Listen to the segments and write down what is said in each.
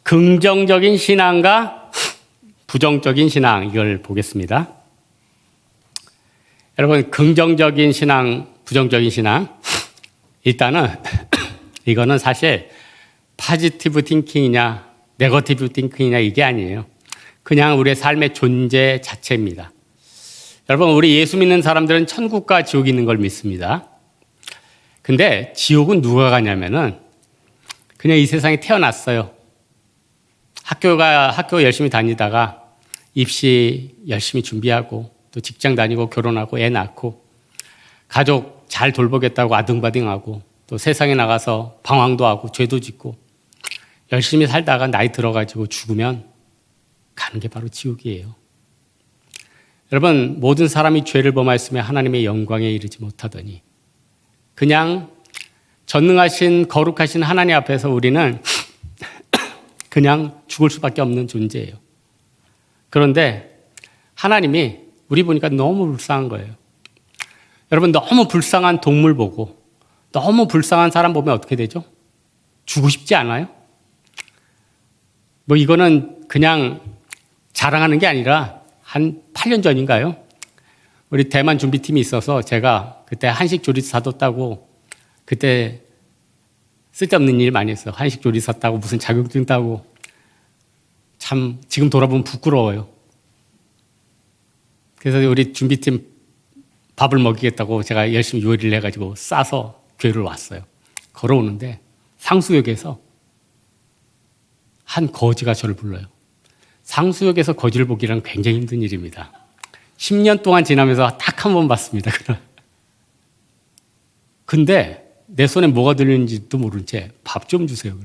긍정적인 신앙과 부정적인 신앙, 이걸 보겠습니다. 여러분, 긍정적인 신앙, 부정적인 신앙. 일단은 이거는 사실 포지티브 띵킹이냐 네거티브 띵킹이냐 이게 아니에요. 그냥 우리의 삶의 존재 자체입니다. 여러분, 우리 예수 믿는 사람들은 천국과 지옥이 있는 걸 믿습니다. 근데 지옥은 누가 가냐면은 그냥 이 세상에 태어났어요. 학교 열심히 다니다가 입시 열심히 준비하고 또 직장 다니고 결혼하고 애 낳고 가족 잘 돌보겠다고 아등바등하고 또 세상에 나가서 방황도 하고 죄도 짓고 열심히 살다가 나이 들어가지고 죽으면 가는 게 바로 지옥이에요. 여러분, 모든 사람이 죄를 범하였으며 하나님의 영광에 이르지 못하더니 그냥 전능하신 거룩하신 하나님 앞에서 우리는 그냥 죽을 수밖에 없는 존재예요. 그런데 하나님이 우리 보니까 너무 불쌍한 거예요. 여러분, 너무 불쌍한 동물 보고 너무 불쌍한 사람 보면 어떻게 되죠? 주고 싶지 않아요? 이거는 그냥 자랑하는 게 아니라 한 8년 전인가요? 우리 대만 준비팀이 있어서 제가 그때 한식 조리사 사뒀다고 그때 쓸데없는 일 많이 했어요. 한식 조리사 따고 무슨 자격증 따고 참 지금 돌아보면 부끄러워요. 그래서 우리 준비팀 밥을 먹이겠다고 제가 열심히 요리를 해가지고 싸서 교회를 왔어요. 걸어오는데 상수역에서 한 거지가 저를 불러요. 상수역에서 거지를 보기란 굉장히 힘든 일입니다. 10년 동안 지나면서 딱 한 번 봤습니다. 근데 내 손에 뭐가 들리는지도 모른 채 밥 좀 주세요.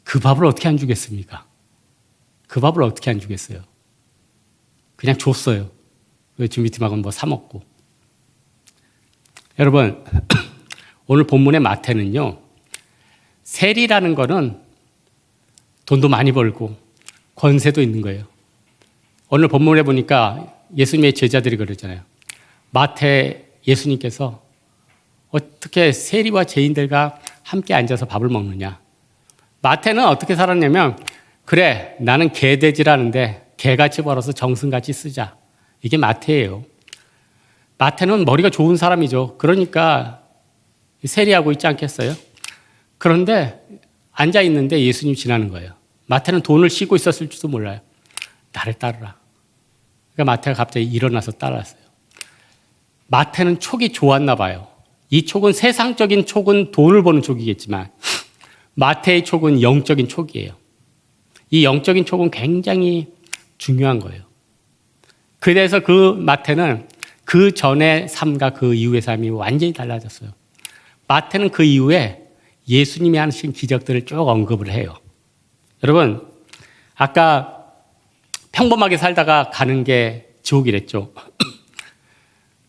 그 밥을 어떻게 안 주겠습니까? 그 밥을 어떻게 안 주겠어요? 그냥 줬어요. 준비팀하고는 뭐 사 먹고. 여러분, 오늘 본문의 마태는요, 세리라는 거는 돈도 많이 벌고 권세도 있는 거예요. 오늘 본문에 보니까 예수님의 제자들이 그러잖아요. 마태 예수님께서 어떻게 세리와 죄인들과 함께 앉아서 밥을 먹느냐. 마태는 어떻게 살았냐면, 그래, 나는 개돼지라는데 개같이 벌어서 정승같이 쓰자. 이게 마태예요. 마태는 머리가 좋은 사람이죠. 그러니까 세리하고 있지 않겠어요? 그런데 앉아 있는데 예수님 지나는 거예요. 마태는 돈을 쉬고 있었을지도 몰라요. 나를 따르라. 그러니까 마태가 갑자기 일어나서 따라왔어요. 마태는 촉이 좋았나 봐요. 이 촉은 세상적인 촉은 돈을 버는 촉이겠지만 마태의 촉은 영적인 촉이에요. 이 영적인 촉은 굉장히 중요한 거예요. 그래서 그 마태는 그 전의 삶과 그 이후의 삶이 완전히 달라졌어요. 마태는 그 이후에 예수님이 하신 기적들을 쭉 언급을 해요. 여러분, 아까 평범하게 살다가 가는 게 지옥이랬죠.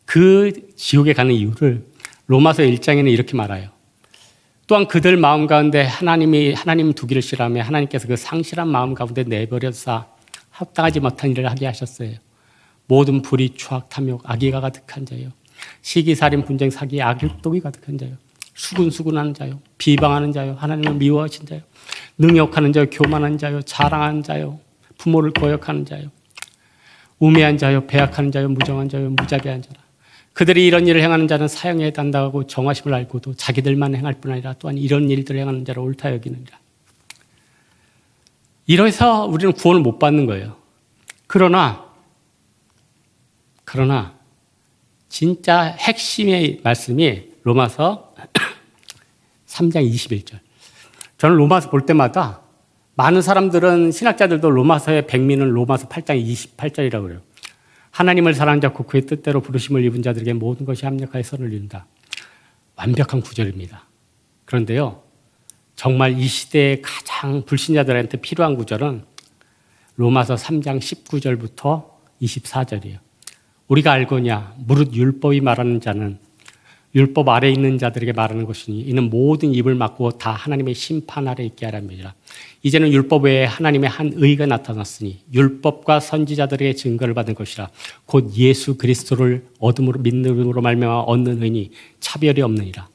그 지옥에 가는 이유를 로마서 1장에는 이렇게 말해요. 또한 그들 마음 가운데 하나님 두기를 싫어하며 하나님께서 그 상실한 마음 가운데 내버려서 합당하지 못한 일을 하게 하셨어요. 모든 불의, 추악, 탐욕, 악의가 가득한 자요. 시기, 살인, 분쟁, 사기, 악일독이 가득한 자요. 수군수군하는 자요. 비방하는 자요. 하나님을 미워하신 자요. 능욕하는 자요. 교만한 자요. 자랑하는 자요. 부모를 거역하는 자요. 우매한 자요. 배약하는 자요. 무정한 자요. 무자비한 자라. 그들이 이런 일을 행하는 자는 사형에 단다하고 정하심을 알고도 자기들만 행할 뿐 아니라 또한 이런 일들을 행하는 자를 옳다 여기느니라. 이래서 우리는 구원을 못 받는 거예요. 그러나 진짜 핵심의 말씀이 로마서 3장 21절. 저는 로마서 볼 때마다 많은 사람들은, 신학자들도 로마서의 백미는 로마서 8장 28절이라고 그래요. 하나님을 사랑하는 자 곧 그의 뜻대로 부르심을 입은 자들에게 모든 것이 합력하여 선을 이룬다. 완벽한 구절입니다. 그런데요, 정말 이 시대의 가장 불신자들한테 필요한 구절은 로마서 3장 19절부터 24절이에요. 우리가 알거냐 무릇 율법이 말하는 자는 율법 아래 있는 자들에게 말하는 것이니 이는 모든 입을 막고 다 하나님의 심판 아래 있게 하랍니다. 이제는 율법 외에 하나님의 한 의가 나타났으니 율법과 선지자들에게 증거를 받은 것이라. 곧 예수 그리스도를 믿음으로 말미암아 얻는 의니 차별이 없느니라.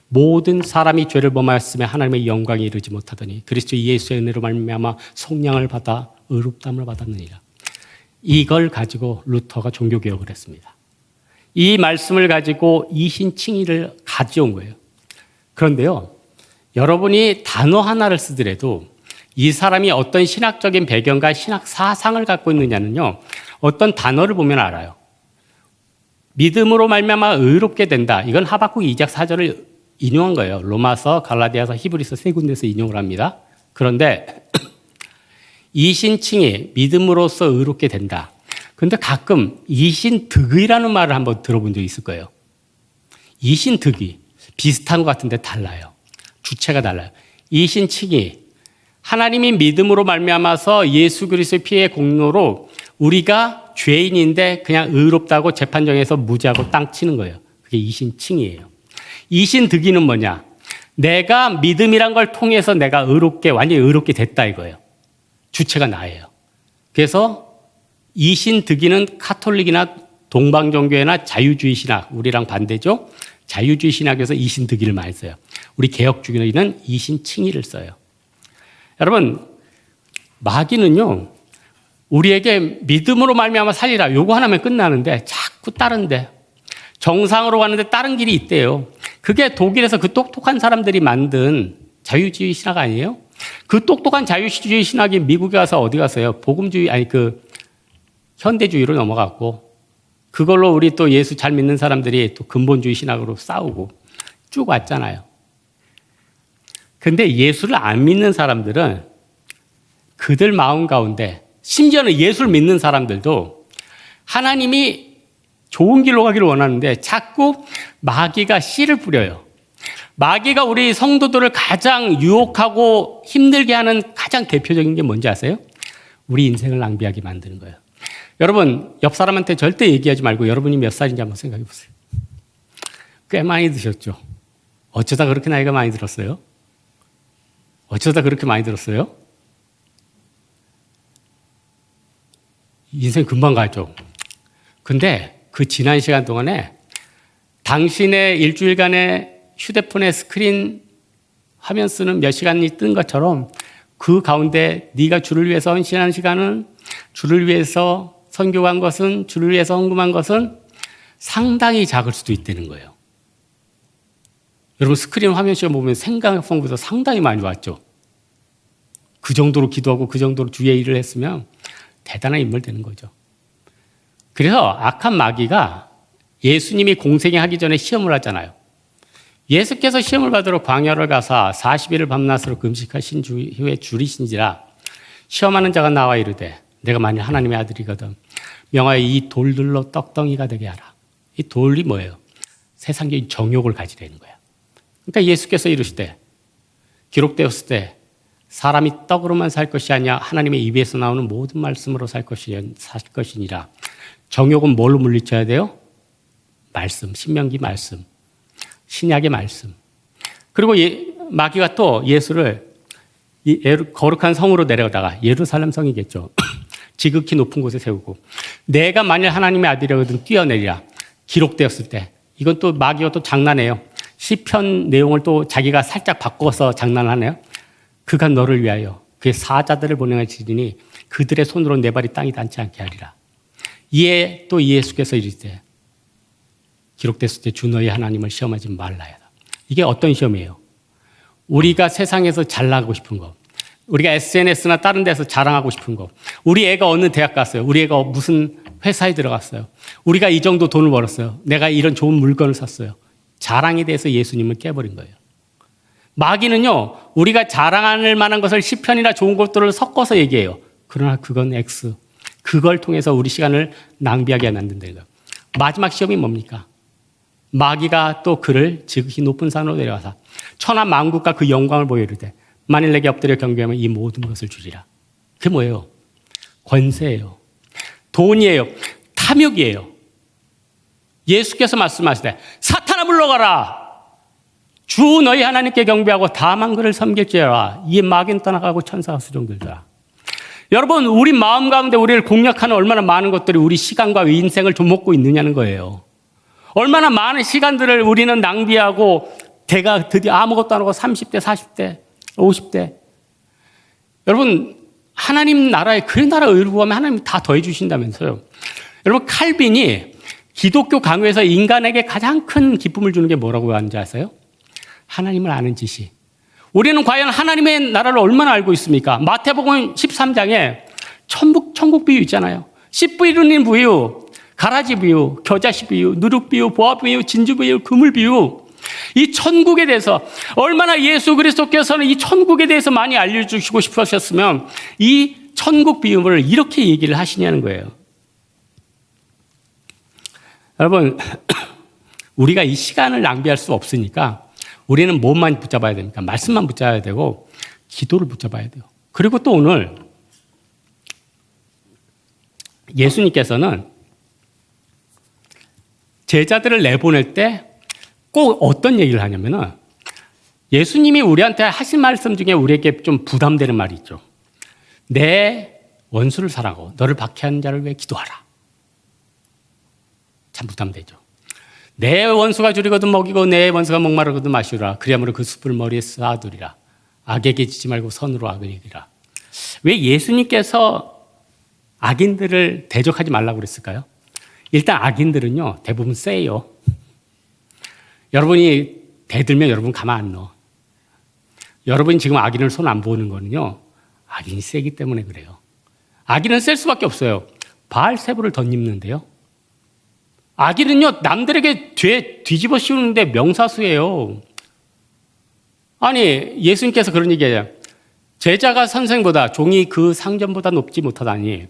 모든 사람이 죄를 범하였으며 하나님의 영광에 이르지 못하더니 그리스도 예수의 은혜로 말미암아 속량을 받아 의롭다함을 받았느니라. 이걸 가지고 루터가 종교개혁을 했습니다. 이 말씀을 가지고 이신칭의를 가져온 거예요. 그런데요, 여러분이 단어 하나를 쓰더라도 이 사람이 어떤 신학적인 배경과 신학 사상을 갖고 있느냐는요, 어떤 단어를 보면 알아요. 믿음으로 말미암아 의롭게 된다. 이건 하박국 2장 4절을 인용한 거예요. 로마서, 갈라디아서, 히브리서 세 군데서 인용을 합니다. 그런데 이신칭의 믿음으로써 의롭게 된다. 그런데 가끔 이신득의라는 말을 한번 들어본 적이 있을 거예요. 이신득의 비슷한 것 같은데 달라요. 주체가 달라요. 이신칭의 하나님이 믿음으로 말미암아서 예수 그리스도의 피의 공로로 우리가 죄인인데 그냥 의롭다고 재판정에서 무죄하고 땅 치는 거예요. 그게 이신칭의예요. 이신득의는 뭐냐? 내가 믿음이란 걸 통해서 내가 의롭게, 완전히 의롭게 됐다 이거예요. 주체가 나예요. 그래서 이신득의는 카톨릭이나 동방종교회나 자유주의 신학, 우리랑 반대죠. 자유주의 신학에서 이신득의를 많이 써요. 우리 개혁주의는 이신칭의를 써요. 여러분, 마귀는요, 우리에게 믿음으로 말미암아 살리라 요거 하나면 끝나는데 자꾸 다른데, 정상으로 가는데 다른 길이 있대요. 그게 독일에서 그 똑똑한 사람들이 만든 자유주의 신학 아니에요? 그 똑똑한 자유주의 신학이 미국에 가서 어디 갔어요? 복음주의, 현대주의로 넘어갔고, 그걸로 우리 또 예수 잘 믿는 사람들이 또 근본주의 신학으로 싸우고 쭉 왔잖아요. 근데 예수를 안 믿는 사람들은 그들 마음 가운데, 심지어는 예수를 믿는 사람들도 하나님이 좋은 길로 가기를 원하는데 자꾸 마귀가 씨를 뿌려요. 마귀가 우리 성도들을 가장 유혹하고 힘들게 하는 가장 대표적인 게 뭔지 아세요? 우리 인생을 낭비하게 만드는 거예요. 여러분, 옆 사람한테 절대 얘기하지 말고 여러분이 몇 살인지 한번 생각해 보세요. 꽤 많이 드셨죠? 어쩌다 그렇게 나이가 많이 들었어요? 어쩌다 그렇게 많이 들었어요? 인생 금방 가죠. 근데 그 지난 시간 동안에 당신의 일주일간의 휴대폰의 스크린 화면 쓰는 몇 시간이 뜬 것처럼 그 가운데 네가 주를 위해서 헌신하는 시간은, 주를 위해서 선교한 것은, 주를 위해서 헌금한 것은 상당히 작을 수도 있다는 거예요. 여러분, 스크린 화면 시간 보면 생각성보다 상당히 많이 왔죠. 그 정도로 기도하고 그 정도로 주의 일을 했으면 대단한 인물 되는 거죠. 그래서 악한 마귀가 예수님이 공생애 하기 전에 시험을 하잖아요. 예수께서 시험을 받으러 광야를 가사 40일을 밤낮으로 금식하신 후에 줄이신지라 시험하는 자가 나와 이르되 내가 만일 하나님의 아들이거든 명하여 이 돌들로 떡덩이가 되게 하라. 이 돌이 뭐예요? 세상적인 정욕을 가지려는 거야. 그러니까 예수께서 이르시되 기록되었을 때 사람이 떡으로만 살 것이 아니라 하나님의 입에서 나오는 모든 말씀으로 살 것이니라. 정욕은 뭘로 물리쳐야 돼요? 말씀, 신명기 말씀, 신약의 말씀. 그리고 마귀가 또 예수를 이 거룩한 성으로 내려다가 예루살렘 성이겠죠. 지극히 높은 곳에 세우고 내가 만일 하나님의 아들이거든 뛰어내리라. 기록되었을 때 이건 또 마귀가 또 장난해요. 시편 내용을 또 자기가 살짝 바꿔서 장난하네요. 그가 너를 위하여 그의 사자들을 보내지리니 그들의 손으로 내 발이 땅에 닿지 않게 하리라. 이에 또 예수께서 이르시되 기록됐을 때 주 너희 하나님을 시험하지 말라야. 이게 어떤 시험이에요? 우리가 세상에서 잘 나가고 싶은 거, 우리가 SNS나 다른 데서 자랑하고 싶은 거, 우리 애가 어느 대학 갔어요, 우리 애가 무슨 회사에 들어갔어요, 우리가 이 정도 돈을 벌었어요, 내가 이런 좋은 물건을 샀어요. 자랑에 대해서 예수님을 깨버린 거예요. 마귀는요, 우리가 자랑할 만한 것을 시편이나 좋은 것들을 섞어서 얘기해요. 그러나 그건 X. 그걸 통해서 우리 시간을 낭비하게 만든다는 거예요. 마지막 시험이 뭡니까? 마귀가 또 그를 지극히 높은 산으로 내려와서 천하 만국과 그 영광을 보여 이르되 만일 내게 엎드려 경배하면 이 모든 것을 주리라. 그게 뭐예요? 권세예요. 돈이에요. 탐욕이에요. 예수께서 말씀하시되 사탄아 물러가라. 주 너희 하나님께 경배하고 다만 그를 섬길지어라. 이에 마귀는 떠나가고 천사가 수종들더라. 여러분, 우리 마음 가운데 우리를 공략하는 얼마나 많은 것들이 우리 시간과 인생을 좀 먹고 있느냐는 거예요. 얼마나 많은 시간들을 우리는 낭비하고 대가 드디어 아무것도 안 하고 30대, 40대, 50대. 여러분, 하나님 나라에 그 나라 의를 구하면 하나님 다 더해 주신다면서요. 여러분, 칼빈이 기독교 강요에서 인간에게 가장 큰 기쁨을 주는 게 뭐라고 하는지 아세요? 하나님을 아는 지식. 우리는 과연 하나님의 나라를 얼마나 알고 있습니까? 마태복음 13장에 천국 비유 있잖아요. 씨 뿌리는 비유, 가라지 비유, 겨자씨 비유, 누룩 비유, 보화 비유, 진주 비유, 그물 비유. 이 천국에 대해서 얼마나 예수 그리스도께서는 이 천국에 대해서 많이 알려주시고 싶으셨으면 이 천국 비유를 이렇게 얘기를 하시냐는 거예요. 여러분, 우리가 이 시간을 낭비할 수 없으니까 우리는 뭐만 붙잡아야 됩니까? 말씀만 붙잡아야 되고 기도를 붙잡아야 돼요. 그리고 또 오늘 예수님께서는 제자들을 내보낼 때 꼭 어떤 얘기를 하냐면은 예수님이 우리한테 하신 말씀 중에 우리에게 좀 부담되는 말이 있죠. 내 원수를 사랑하고 너를 박해하는 자를 위해 기도하라. 참 부담되죠. 내 원수가 줄이거든 먹이고 내 원수가 목마르거든 마시라. 그리하므로 그 숯불 머리에 쌓아두리라. 악에게 지지 말고 선으로 악을 이기라. 왜 예수님께서 악인들을 대적하지 말라고 그랬을까요? 일단 악인들은요 대부분 세요. 여러분이 대들면 여러분 가만 안 놔. 여러분이 지금 악인을 손 안 보는 거는요 악인이 세기 때문에 그래요. 악인은 셀 수밖에 없어요. 바알세불을 덧입는데요. 악인은요 남들에게 뒤집어 씌우는데 명사수예요. 아니 예수님께서 그런 얘기해요. 제자가 선생보다 종이 그 상전보다 높지 못하다니.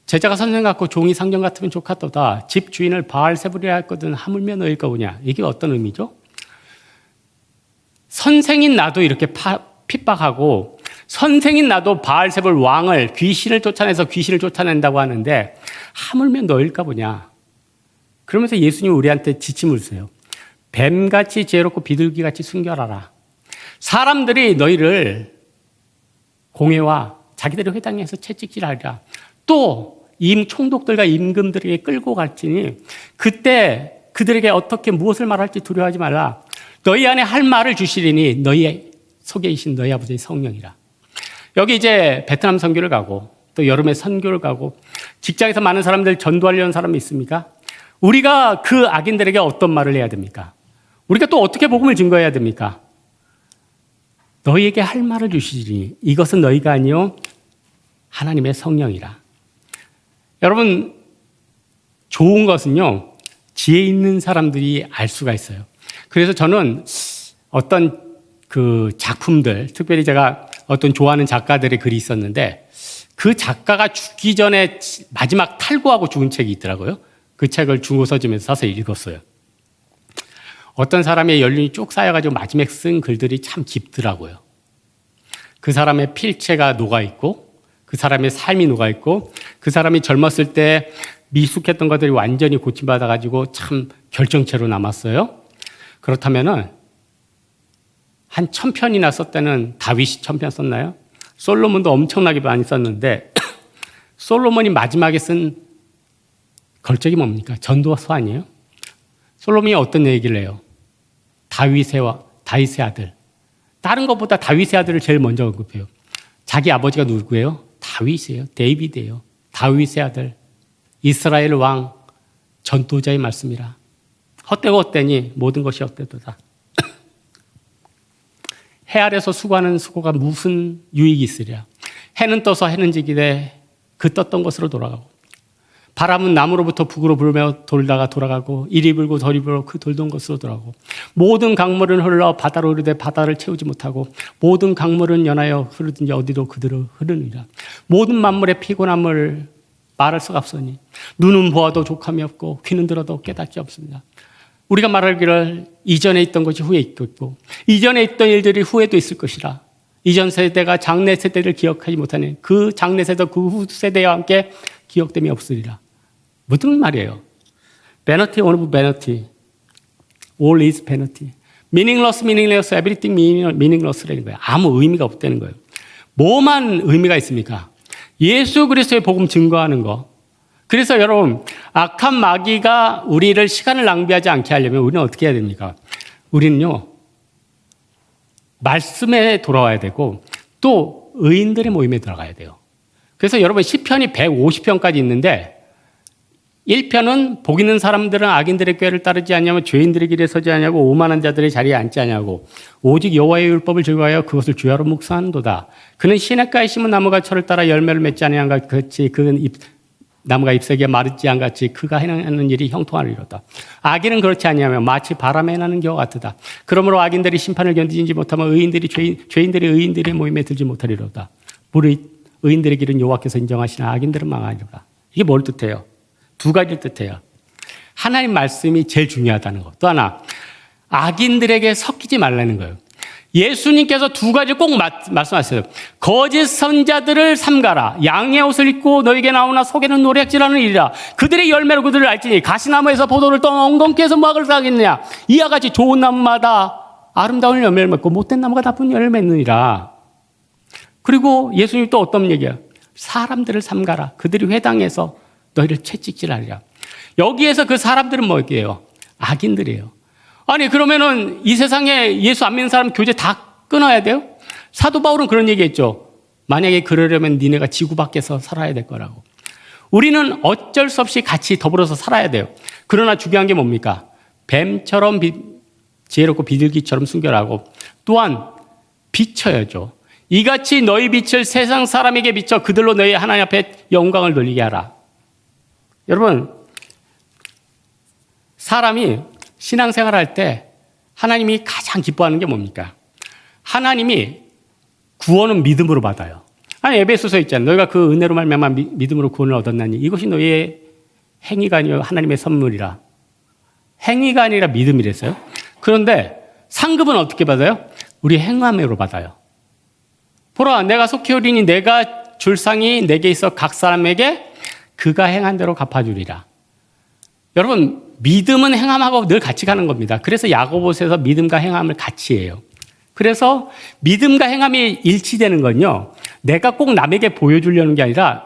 제자가 선생 같고 종이 상전 같으면 좋겠도다. 집 주인을 바알세불이라 했거든 하물며 너일 거냐. 이게 어떤 의미죠? 선생인 나도 이렇게 핍박하고 선생인 나도 바알세불 왕을 귀신을 쫓아내서 귀신을 쫓아낸다고 하는데 하물며 너일까 보냐. 그러면서 예수님이 우리한테 지침을 주세요. 뱀같이 지혜롭고 비둘기같이 순결하라. 사람들이 너희를 공회와 자기들의 회당에서 채찍질하리라. 또 총독들과 임금들에게 끌고 갈지니 그때 그들에게 어떻게 무엇을 말할지 두려워하지 말라. 너희 안에 할 말을 주시리니 너희 속에 계신 너희 아버지의 성령이라. 여기 이제 베트남 선교를 가고 또 여름에 선교를 가고 직장에서 많은 사람들 전도하려는 사람이 있습니까? 우리가 그 악인들에게 어떤 말을 해야 됩니까? 우리가 또 어떻게 복음을 증거해야 됩니까? 너희에게 할 말을 주시리니 이것은 너희가 아니요 하나님의 성령이라. 여러분, 좋은 것은요, 지혜 있는 사람들이 알 수가 있어요. 그래서 저는 어떤 그 작품들, 특별히 제가 어떤 좋아하는 작가들의 글이 있었는데, 그 작가가 죽기 전에 마지막 탈구하고 죽은 책이 있더라고요. 그 책을 중고 서점에서 사서 읽었어요. 어떤 사람의 연륜이 쭉 쌓여가지고 마지막에 쓴 글들이 참 깊더라고요. 그 사람의 필체가 녹아있고, 그 사람의 삶이 녹아있고 그 사람이 젊었을 때 미숙했던 것들이 완전히 고침받아가지고 참 결정체로 남았어요. 그렇다면은 한 1000편이나 썼다는 다윗이 1000편 썼나요? 솔로몬도 엄청나게 많이 썼는데 솔로몬이 마지막에 쓴 걸적이 뭡니까? 전도서 아니에요? 솔로몬이 어떤 얘기를 해요? 다윗의 아들. 다른 것보다 다윗의 아들을 제일 먼저 언급해요. 자기 아버지가 누구예요? 다윗이에요. 데이비드예요. 다윗의 아들. 이스라엘 왕 전도자의 말씀이라. 헛되고 헛되니 모든 것이 헛되도다. 해 아래서 수고하는 수고가 무슨 유익이 있으랴. 해는 떠서 해는 지기되 그 떴던 곳으로 돌아가고 바람은 남으로부터 북으로 불며 돌다가 돌아가고 이리 불고 저리 불어 그 돌던 곳으로 돌아가고 모든 강물은 흘러 바다로 흐르되 바다를 채우지 못하고 모든 강물은 연하여 흐르든지 어디로 그대로 흐르느니라. 모든 만물의 피곤함을 말할 수가 없으니 눈은 보아도 족함이 없고 귀는 들어도 깨닫기 없습니다. 우리가 말하기를 이전에 있던 것이 후에 있고 이전에 있던 일들이 후에도 있을 것이라. 이전 세대가 장래 세대를 기억하지 못하니 그 장래 세대 그 후 세대와 함께 기억됨이 없으리라. 무슨 말이에요? Vanity of vanity. All is vanity. Meaningless, meaningless, everything meaningless라는 거예요. 아무 의미가 없다는 거예요. 뭐만 의미가 있습니까? 예수 그리스도의 복음 증거하는 거. 그래서 여러분, 악한 마귀가 우리를 시간을 낭비하지 않게 하려면 우리는 어떻게 해야 됩니까? 우리는요, 말씀에 돌아와야 되고 또 의인들의 모임에 들어가야 돼요. 그래서 여러분 시편이 150편까지 있는데 1편은 복 있는 사람들은 악인들의 꾀를 따르지 않냐며 죄인들의 길에 서지 않냐고 오만한 자들의 자리에 앉지 않냐고 오직 여호와의 율법을 즐거워하여 그것을 주야로 묵상하는도다. 그는 시냇가에 심은 나무가 철을 따라 열매를 맺지 아니한 것 같이 그는 나무가 잎사귀에 마르지 않은 같이 그가 행하는 일이 형통하리로다. 악인은 그렇지 아니하며 마치 바람에 나는 겨와 같으다. 그러므로 악인들이 심판을 견디지 못하며 죄인들이 의인들의 모임에 들지 못하리로다. 무릇 의인들의 길은 여호와께서 인정하시나 악인들은 망하리로다. 이게 뭘 뜻해요? 두 가지를 뜻해요. 하나님 말씀이 제일 중요하다는 것. 또 하나, 악인들에게 섞이지 말라는 거예요. 예수님께서 두 가지 꼭 말씀하셨어요. 거짓 선자들을 삼가라. 양의 옷을 입고 너에게 나오나 속에는 노략질하는 일이라. 그들의 열매로 그들을 알지니 가시나무에서 포도를 떠 엉겅퀴 해서 무화과를 따겠느냐. 이와 같이 좋은 나무마다 아름다운 열매를 맺고 못된 나무가 나쁜 열매를 맺느니라. 그리고 예수님 또 어떤 얘기예요? 사람들을 삼가라. 그들이 회당에서 너희를 채찍질하리라. 여기에서 그 사람들은 뭐예요? 악인들이에요. 아니 그러면은 이 세상에 예수 안 믿는 사람 교제 다 끊어야 돼요? 사도 바울은 그런 얘기했죠. 만약에 그러려면 니네가 지구 밖에서 살아야 될 거라고. 우리는 어쩔 수 없이 같이 더불어서 살아야 돼요. 그러나 중요한 게 뭡니까? 뱀처럼 지혜롭고 비둘기처럼 순결하고 또한 비춰야죠. 이같이 너희 빛을 세상 사람에게 비춰 그들로 너희 하나님 앞에 영광을 돌리게 하라. 여러분, 사람이 신앙생활할 때 하나님이 가장 기뻐하는 게 뭡니까? 하나님이 구원은 믿음으로 받아요. 아니 에베소서 있잖아요. 너희가 그 은혜로 말미암아 믿음으로 구원을 얻었나니 이것이 너희의 행위가 아니요 하나님의 선물이라. 행위가 아니라 믿음이랬어요. 그런데 상급은 어떻게 받아요? 우리 행함으로 받아요. 보라, 내가 속히 오리니 내가 줄 상이 내게 있어 각 사람에게 그가 행한 대로 갚아주리라. 여러분, 믿음은 행함하고 늘 같이 가는 겁니다. 그래서 야고보서에서 믿음과 행함을 같이 해요. 그래서 믿음과 행함이 일치되는 건요, 내가 꼭 남에게 보여주려는 게 아니라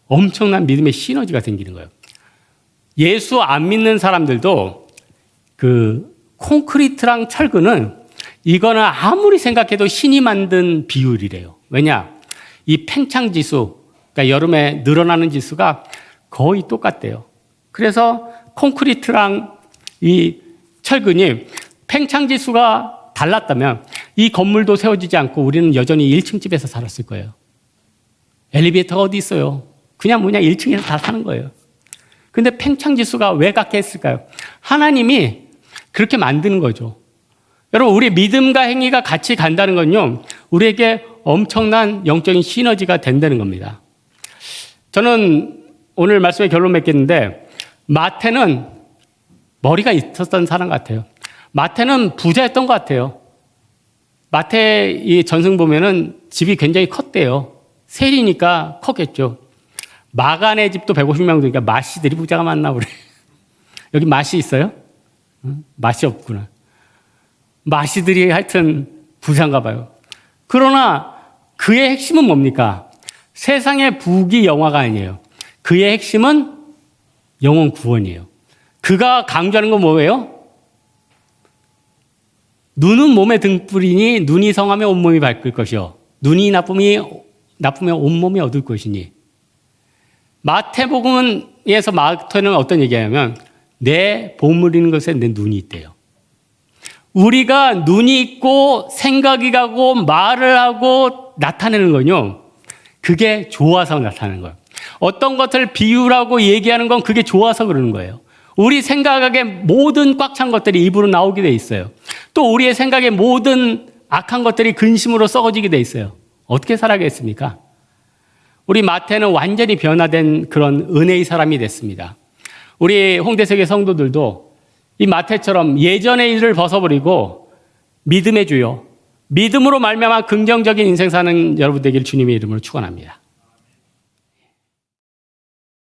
엄청난 믿음의 시너지가 생기는 거예요. 예수 안 믿는 사람들도 그 콘크리트랑 철근은 이거는 아무리 생각해도 신이 만든 비율이래요. 왜냐? 이 팽창지수, 그러니까 여름에 늘어나는 지수가 거의 똑같대요. 그래서 콘크리트랑 이 철근이 팽창지수가 달랐다면 이 건물도 세워지지 않고 우리는 여전히 1층 집에서 살았을 거예요. 엘리베이터가 어디 있어요? 그냥 1층에서 다 사는 거예요. 근데 팽창지수가 왜 같게 했을까요? 하나님이 그렇게 만드는 거죠. 여러분, 우리 믿음과 행위가 같이 간다는 건요, 우리에게 엄청난 영적인 시너지가 된다는 겁니다. 저는 오늘 말씀의 결론 맺겠는데, 마태는 머리가 있었던 사람 같아요. 마태는 부자였던 것 같아요. 마태 이 전승 보면은 집이 굉장히 컸대요. 세리니까 컸겠죠. 마간의 집도 150명 되니까 마씨들이 부자가 많나 그래. 여기 마씨 있어요? 마씨 없구나. 마씨들이 하여튼 부자인가 봐요. 그러나 그의 핵심은 뭡니까? 세상의 부귀 영화가 아니에요. 그의 핵심은 영혼 구원이에요. 그가 강조하는 건 뭐예요? 눈은 몸의 등불이니 눈이 성하면 온몸이 밝을 것이요. 눈이 나쁘면 온몸이 어두울 것이니. 마태복음에서 마태는 어떤 얘기냐면 내 보물인 것에 내 눈이 있대요. 우리가 눈이 있고 생각이 가고 말을 하고 나타내는 건요, 그게 좋아서 나타나는 거예요. 어떤 것을 비유라고 얘기하는 건 그게 좋아서 그러는 거예요. 우리 생각에 모든 꽉 찬 것들이 입으로 나오게 돼 있어요. 또 우리의 생각에 모든 악한 것들이 근심으로 썩어지게 돼 있어요. 어떻게 살아가겠습니까? 우리 마태는 완전히 변화된 그런 은혜의 사람이 됐습니다. 우리 홍대세계 성도들도 이 마태처럼 예전의 일을 벗어버리고 믿음의 주요, 믿음으로 말미암아 긍정적인 인생 사는 여러분 되기를 주님의 이름으로 축원합니다.